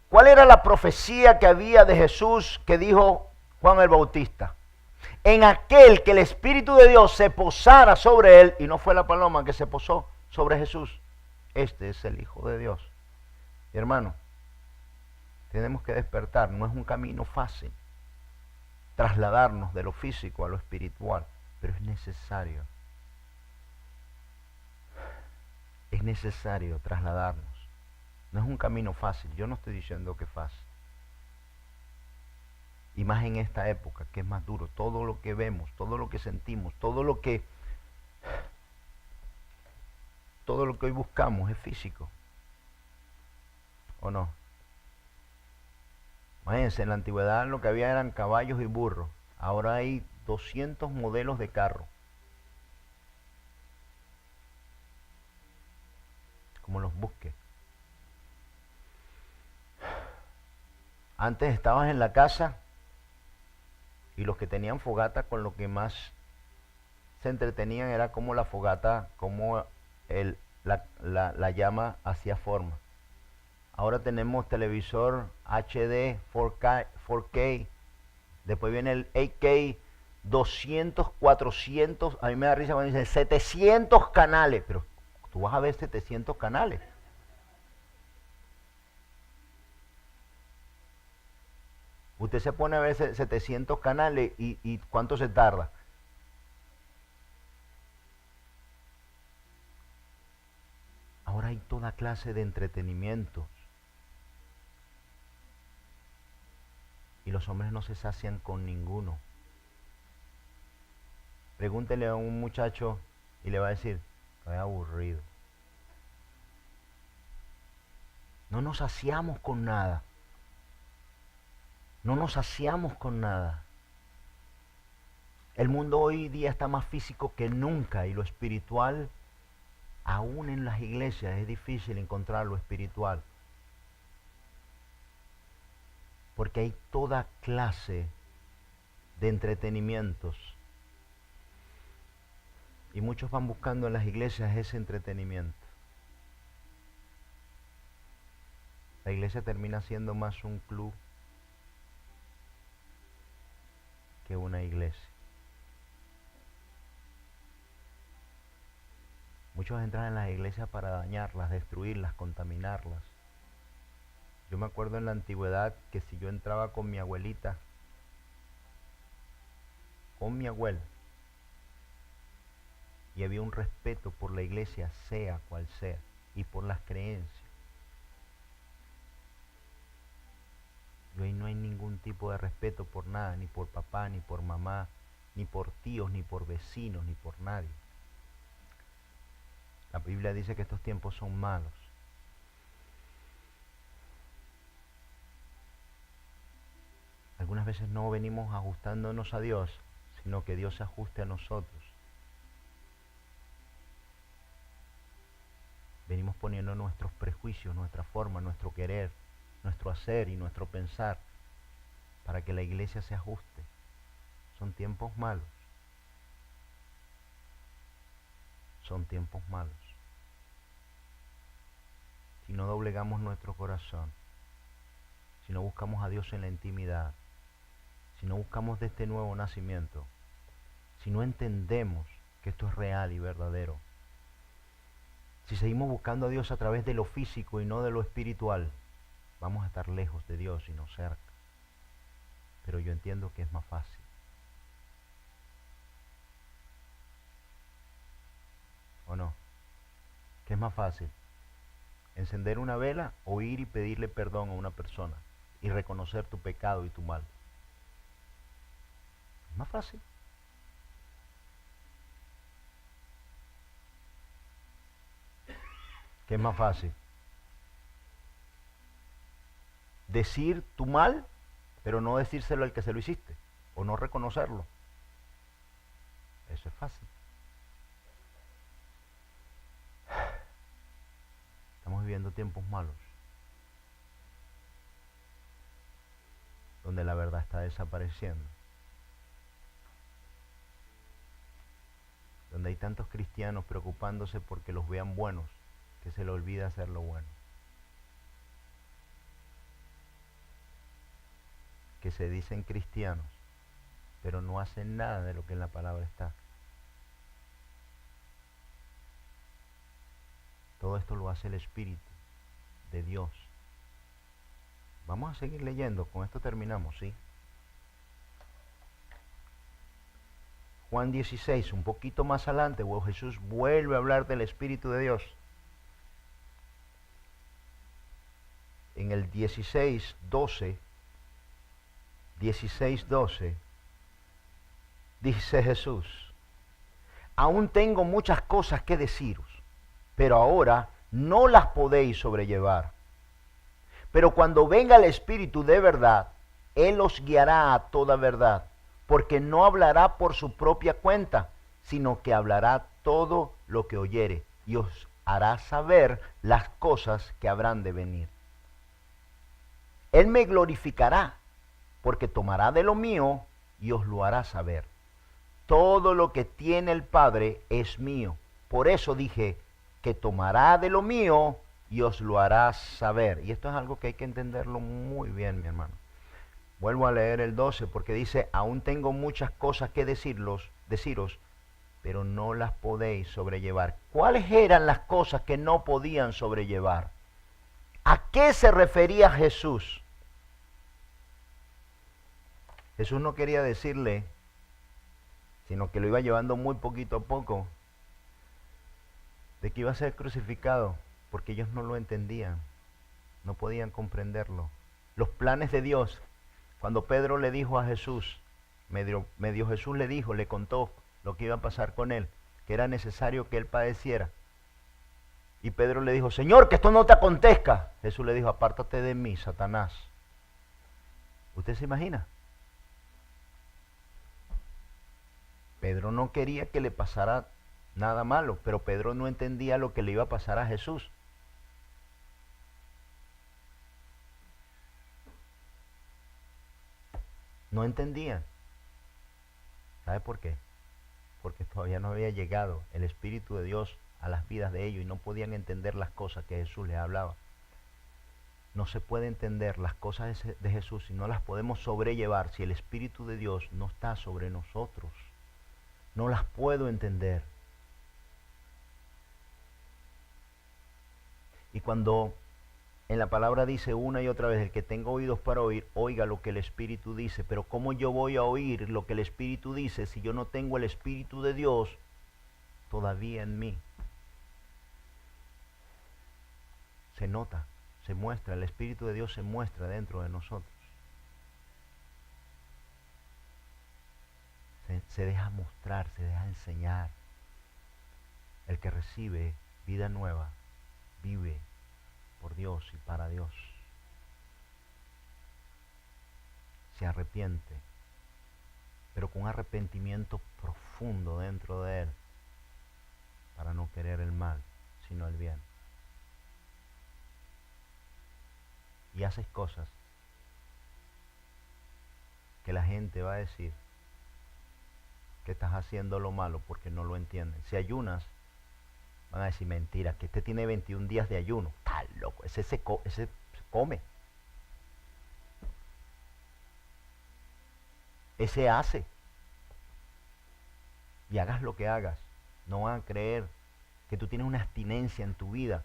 cuál era la profecía que había de Jesús que dijo Juan el Bautista? En aquel que el Espíritu de Dios se posara sobre él, y no fue la paloma que se posó sobre Jesús. Este es el Hijo de Dios. Mi hermano, tenemos que despertar. No es un camino fácil trasladarnos de lo físico a lo espiritual, pero es necesario. Es necesario trasladarnos. No es un camino fácil. Yo no estoy diciendo que es fácil. Y más en esta época, que es más duro. Todo lo que vemos, todo lo que sentimos, todo lo que hoy buscamos es físico. ¿O no? Imagínense, en la antigüedad lo que había eran caballos y burros. Ahora hay 200 modelos de carro. Como los busques. Antes estabas en la casa y los que tenían fogata, con lo que más se entretenían era como la fogata, como la llama hacía forma. Ahora tenemos televisor HD, 4K, después viene el 8K, 200, 400, a mí me da risa cuando dicen 700 canales, pero tú vas a ver 700 canales. Usted se pone a ver 700 canales y ¿cuánto se tarda? Ahora hay toda clase de entretenimientos. Y los hombres no se sacian con ninguno. Pregúntele a un muchacho y le va a decir, estoy aburrido. No nos saciamos con nada. No nos saciamos con nada. El mundo hoy día está más físico que nunca y lo espiritual, aún en las iglesias es difícil encontrar lo espiritual. Porque hay toda clase de entretenimientos. Y muchos van buscando en las iglesias ese entretenimiento. La iglesia termina siendo más un club que una iglesia. Muchos entran en las iglesias para dañarlas, destruirlas, contaminarlas. Yo me acuerdo en la antigüedad que si yo entraba con mi abuelita, con mi abuela, y había un respeto por la iglesia, sea cual sea, y por las creencias. Y hoy no hay ningún tipo de respeto por nada, ni por papá, ni por mamá, ni por tíos, ni por vecinos, ni por nadie. La Biblia dice que estos tiempos son malos. Algunas veces no venimos ajustándonos a Dios, sino que Dios se ajuste a nosotros. Venimos poniendo nuestros prejuicios, nuestra forma, nuestro querer, nuestro hacer y nuestro pensar para que la iglesia se ajuste. Son tiempos malos. Son tiempos malos. Si no doblegamos nuestro corazón, si no buscamos a Dios en la intimidad, si no buscamos de este nuevo nacimiento, si no entendemos que esto es real y verdadero, si seguimos buscando a Dios a través de lo físico y no de lo espiritual, vamos a estar lejos de Dios y no cerca. Pero yo entiendo que es más fácil. ¿O no? ¿Qué es más fácil? ¿Encender una vela o ir y pedirle perdón a una persona y reconocer tu pecado y tu mal? Es más fácil. ¿Qué es más fácil? Decir tu mal, pero no decírselo al que se lo hiciste, o no reconocerlo. Eso es fácil. Estamos viviendo tiempos malos, donde la verdad está desapareciendo, donde hay tantos cristianos preocupándose porque los vean buenos, que se les olvida hacer lo bueno, que se dicen cristianos, pero no hacen nada de lo que en la palabra está. Todo esto lo hace el Espíritu de Dios. Vamos a seguir leyendo, con esto terminamos, ¿sí? Juan 16, un poquito más adelante, Jesús vuelve a hablar del Espíritu de Dios. En el 16:12, dice Jesús: aún tengo muchas cosas que deciros, pero ahora no las podéis sobrellevar. Pero cuando venga el Espíritu de verdad, Él os guiará a toda verdad, porque no hablará por su propia cuenta, sino que hablará todo lo que oyere, y os hará saber las cosas que habrán de venir. Él me glorificará, porque tomará de lo mío y os lo hará saber. Todo lo que tiene el Padre es mío. Por eso dije que tomará de lo mío y os lo hará saber. Y esto es algo que hay que entenderlo muy bien, mi hermano. Vuelvo a leer el 12 porque dice: aún tengo muchas cosas que deciros, pero no las podéis sobrellevar. ¿Cuáles eran las cosas que no podían sobrellevar? ¿A qué se refería Jesús? Jesús no quería decirle, sino que lo iba llevando muy poquito a poco, de que iba a ser crucificado, porque ellos no lo entendían, no podían comprenderlo. Los planes de Dios, cuando Pedro le dijo a Jesús, medio Jesús le contó lo que iba a pasar con él, que era necesario que él padeciera. Y Pedro le dijo: Señor, que esto no te acontezca. Jesús le dijo: apártate de mí, Satanás. ¿Usted se imagina? Pedro no quería que le pasara nada malo, pero Pedro no entendía lo que le iba a pasar a Jesús. No entendía. ¿Sabe por qué? Porque todavía no había llegado el Espíritu de Dios a las vidas de ellos y no podían entender las cosas que Jesús les hablaba. No se puede entender las cosas de Jesús si no las podemos sobrellevar, si el Espíritu de Dios no está sobre nosotros. No las puedo entender. Y cuando en la palabra dice una y otra vez: el que tenga oídos para oír, oiga lo que el Espíritu dice. Pero ¿cómo yo voy a oír lo que el Espíritu dice si yo no tengo el Espíritu de Dios todavía en mí? Se nota, se muestra, el Espíritu de Dios se muestra dentro de nosotros. Se deja mostrar, se deja enseñar. El que recibe vida nueva vive por Dios y para Dios. Se arrepiente, pero con un arrepentimiento profundo dentro de él, para no querer el mal, sino el bien. Y haces cosas que la gente va a decir que estás haciendo lo malo porque no lo entienden. Si ayunas, van a decir: mentira, que este tiene 21 días de ayuno. Está loco, ese se come. Ese hace. Y hagas lo que hagas, no van a creer que tú tienes una abstinencia en tu vida,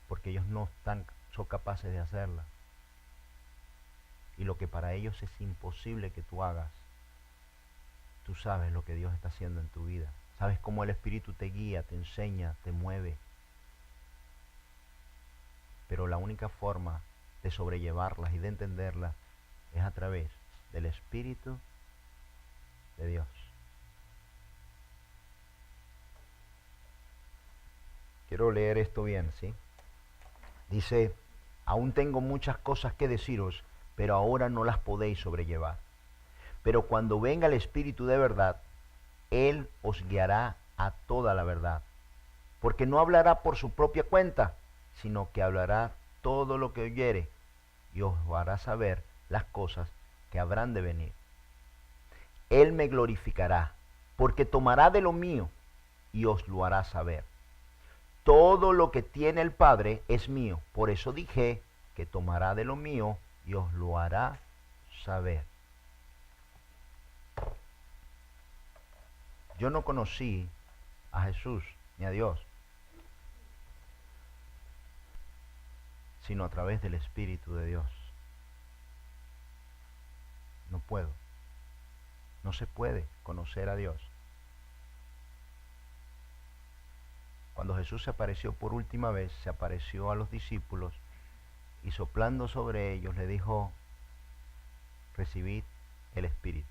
porque ellos no son capaces de hacerla. Y lo que para ellos es imposible que tú hagas, tú sabes lo que Dios está haciendo en tu vida. Sabes cómo el Espíritu te guía, te enseña, te mueve. Pero la única forma de sobrellevarlas y de entenderlas es a través del Espíritu de Dios. Quiero leer esto bien, ¿sí? Dice: aún tengo muchas cosas que deciros, pero ahora no las podéis sobrellevar. Pero cuando venga el Espíritu de verdad, Él os guiará a toda la verdad, porque no hablará por su propia cuenta, sino que hablará todo lo que oyere y os hará saber las cosas que habrán de venir. Él me glorificará, porque tomará de lo mío y os lo hará saber. Todo lo que tiene el Padre es mío, por eso dije que tomará de lo mío y os lo hará saber. Yo no conocí a Jesús ni a Dios, sino a través del Espíritu de Dios. No puedo. No se puede conocer a Dios. Cuando Jesús se apareció por última vez, se apareció a los discípulos y soplando sobre ellos le dijo, recibid el Espíritu.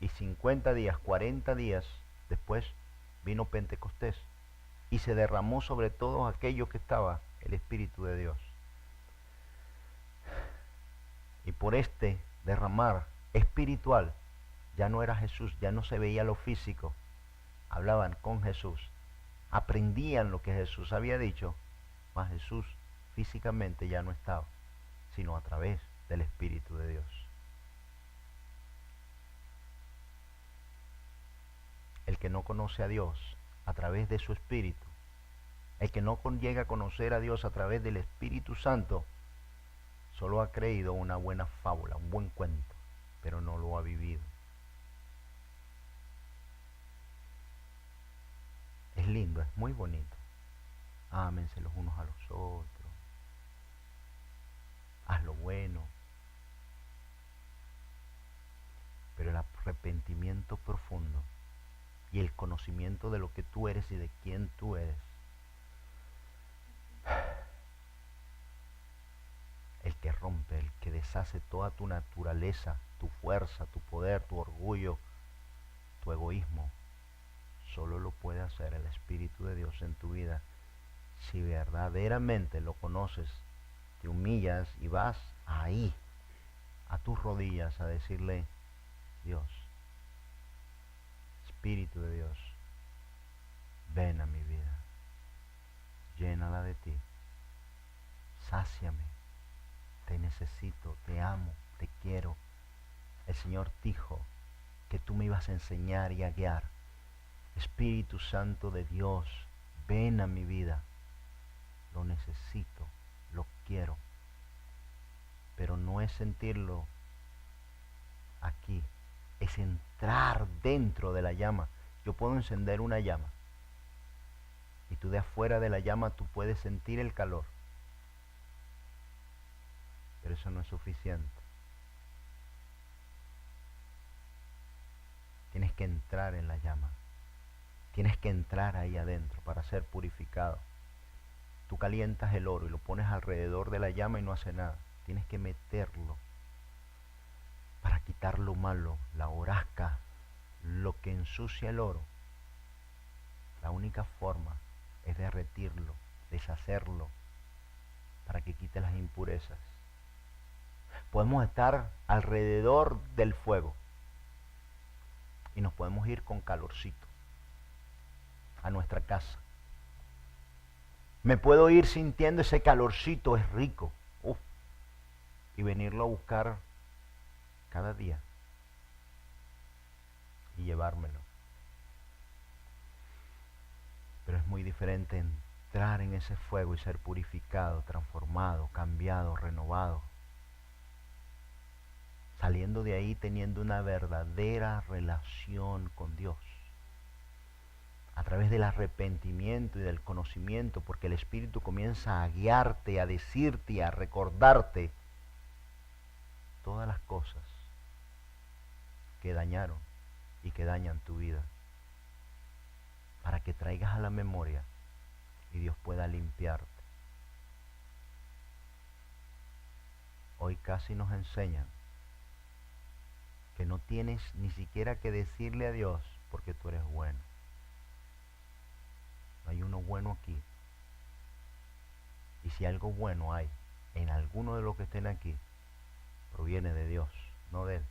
Y 50 días, 40 días después vino Pentecostés y se derramó sobre todos aquellos que estaba el Espíritu de Dios. Y por este derramar espiritual ya no era Jesús, ya no se veía lo físico. Hablaban con Jesús, aprendían lo que Jesús había dicho, mas Jesús físicamente ya no estaba, sino a través del Espíritu de Dios. El que no conoce a Dios a través de su Espíritu, el que no llega a conocer a Dios a través del Espíritu Santo, solo ha creído una buena fábula, un buen cuento, pero no lo ha vivido. Es lindo, es muy bonito. Ámense los unos a los otros. Haz lo bueno. Pero el arrepentimiento profundo y el conocimiento de lo que tú eres y de quién tú eres, el que rompe, el que deshace toda tu naturaleza, tu fuerza, tu poder, tu orgullo, tu egoísmo, solo lo puede hacer el Espíritu de Dios en tu vida. Si verdaderamente lo conoces, te humillas y vas ahí, a tus rodillas, a decirle, Dios, Espíritu de Dios, ven a mi vida, llénala de ti, sáciame, te necesito, te amo, te quiero. El Señor dijo que tú me ibas a enseñar y a guiar. Espíritu Santo de Dios, ven a mi vida, lo necesito, lo quiero, pero no es sentirlo aquí, es entrar dentro de la llama. Yo puedo encender una llama y tú de afuera de la llama tú puedes sentir el calor, pero eso no es suficiente. Tienes que entrar en la llama, tienes que entrar ahí adentro para ser purificado. Tú calientas el oro y lo pones alrededor de la llama y no hace nada. Tienes que meterlo para quitar lo malo, la hojarasca, lo que ensucia el oro. La única forma es derretirlo, deshacerlo, para que quite las impurezas. Podemos estar alrededor del fuego y nos podemos ir con calorcito a nuestra casa. Me puedo ir sintiendo ese calorcito, es rico, y venirlo a buscar cada día y llevármelo. Pero es muy diferente entrar en ese fuego y ser purificado, transformado, cambiado, renovado, saliendo de ahí teniendo una verdadera relación con Dios, a través del arrepentimiento y del conocimiento, porque el Espíritu comienza a guiarte, a decirte y a recordarte todas las cosas que dañaron y que dañan tu vida, para que traigas a la memoria y Dios pueda limpiarte. Hoy casi nos enseñan que no tienes ni siquiera que decirle a Dios porque tú eres bueno. No hay uno bueno aquí. Y si algo bueno hay en alguno de los que estén aquí, proviene de Dios, no de Él.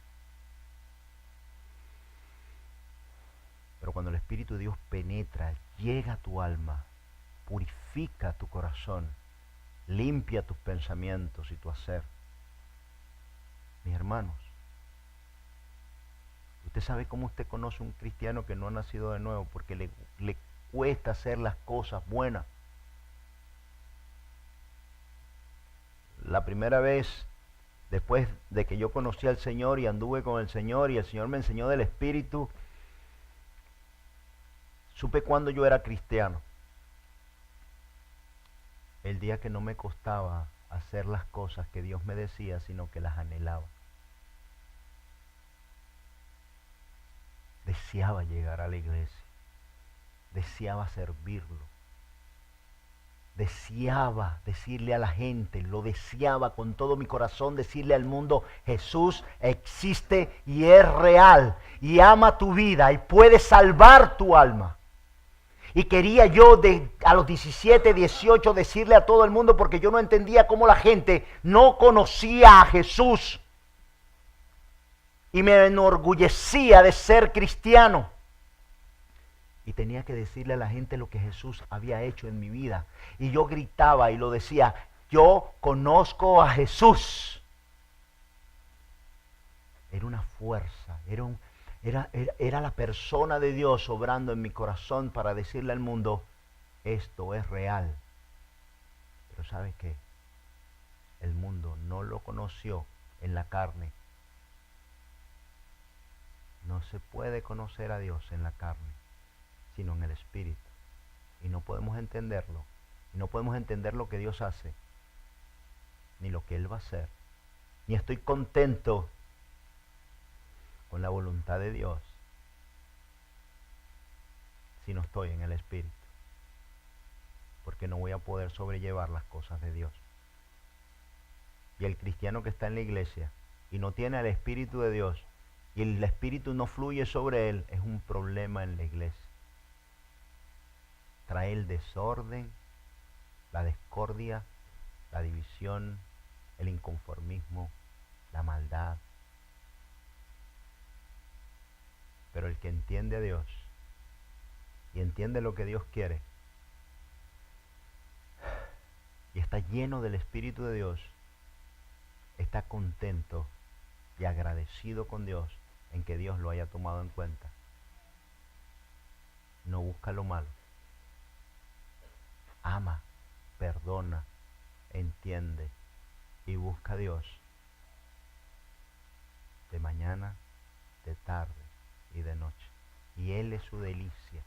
Pero cuando el Espíritu de Dios penetra, llega a tu alma, purifica tu corazón, limpia tus pensamientos y tu hacer. Mis hermanos, usted sabe cómo usted conoce un cristiano que no ha nacido de nuevo, porque le cuesta hacer las cosas buenas. La primera vez, después de que yo conocí al Señor y anduve con el Señor y el Señor me enseñó del Espíritu, supe cuando yo era cristiano. El día que no me costaba hacer las cosas que Dios me decía, sino que las anhelaba. Deseaba llegar a la iglesia, deseaba servirlo, deseaba decirle a la gente, lo deseaba con todo mi corazón, decirle al mundo: Jesús existe y es real y ama tu vida y puede salvar tu alma. Y quería yo a los 17, 18 decirle a todo el mundo, porque yo no entendía cómo la gente no conocía a Jesús. Y me enorgullecía de ser cristiano. Y tenía que decirle a la gente lo que Jesús había hecho en mi vida. Y yo gritaba y lo decía: yo conozco a Jesús. Era una fuerza, era la persona de Dios obrando en mi corazón para decirle al mundo: esto es real. Pero ¿sabe qué? El mundo no lo conoció en la carne. No se puede conocer a Dios en la carne, sino en el Espíritu. Y no podemos entenderlo. Y no podemos entender lo que Dios hace, ni lo que Él va a hacer. Ni estoy contento con la voluntad de Dios si no estoy en el Espíritu. Porque no voy a poder sobrellevar las cosas de Dios. Y el cristiano que está en la iglesia y no tiene el Espíritu de Dios, y el Espíritu no fluye sobre él, es un problema en la iglesia. Trae el desorden, la discordia, la división, el inconformismo, la maldad. Pero el que entiende a Dios y entiende lo que Dios quiere y está lleno del Espíritu de Dios, está contento y agradecido con Dios en que Dios lo haya tomado en cuenta. No busca lo malo. Ama, perdona, entiende y busca a Dios de mañana, de tarde y de noche. Y Él es su delicia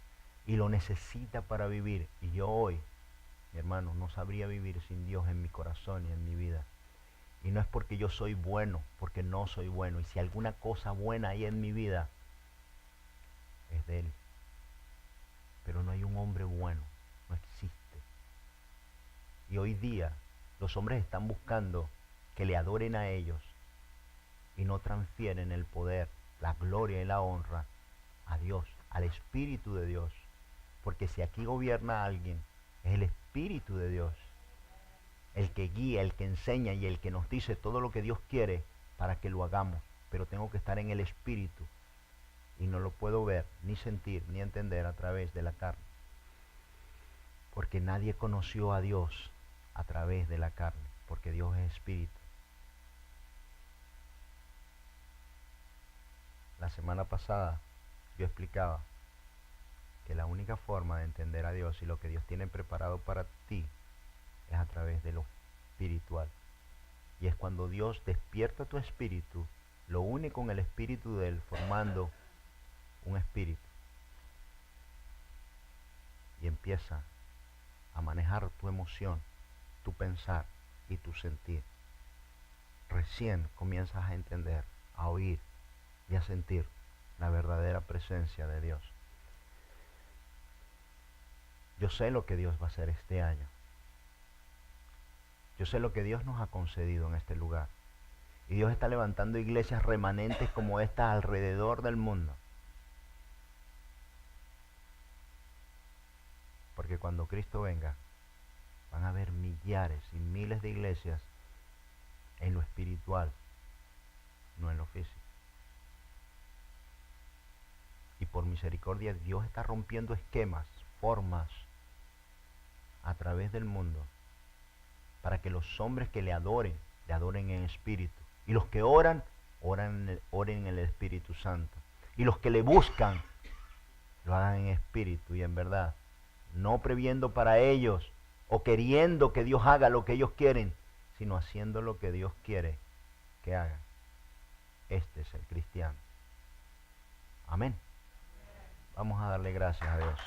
y lo necesita para vivir. Y yo hoy, mi hermano, no sabría vivir sin Dios en mi corazón y en mi vida. Y no es porque yo soy bueno, porque no soy bueno. Y si alguna cosa buena hay en mi vida, es de Él. Pero no hay un hombre bueno, no existe. Y hoy día los hombres están buscando que le adoren a ellos y no transfieren el poder, la gloria y la honra a Dios, al Espíritu de Dios. Porque si aquí gobierna alguien, es el Espíritu de Dios. El que guía, el que enseña y el que nos dice todo lo que Dios quiere para que lo hagamos. Pero tengo que estar en el Espíritu y no lo puedo ver, ni sentir, ni entender a través de la carne. Porque nadie conoció a Dios a través de la carne, porque Dios es Espíritu. La semana pasada yo explicaba que la única forma de entender a Dios y lo que Dios tiene preparado para ti es a través de lo espiritual. Y es cuando Dios despierta tu espíritu, lo une con el espíritu de Él, formando un espíritu. Y empieza a manejar tu emoción, tu pensar y tu sentir. Recién comienzas a entender, a oír y a sentir la verdadera presencia de Dios. Yo sé lo que Dios va a hacer este año. Yo sé lo que Dios nos ha concedido en este lugar. Y Dios está levantando iglesias remanentes como esta alrededor del mundo. Porque cuando Cristo venga, van a haber millares y miles de iglesias en lo espiritual, no en lo físico. Y por misericordia, Dios está rompiendo esquemas, formas a través del mundo para que los hombres que le adoren en espíritu. Y los que oren en el Espíritu Santo. Y los que le buscan, lo hagan en espíritu y en verdad. No previendo para ellos o queriendo que Dios haga lo que ellos quieren, sino haciendo lo que Dios quiere que hagan. Este es el cristiano. Amén. Vamos a darle gracias a Dios.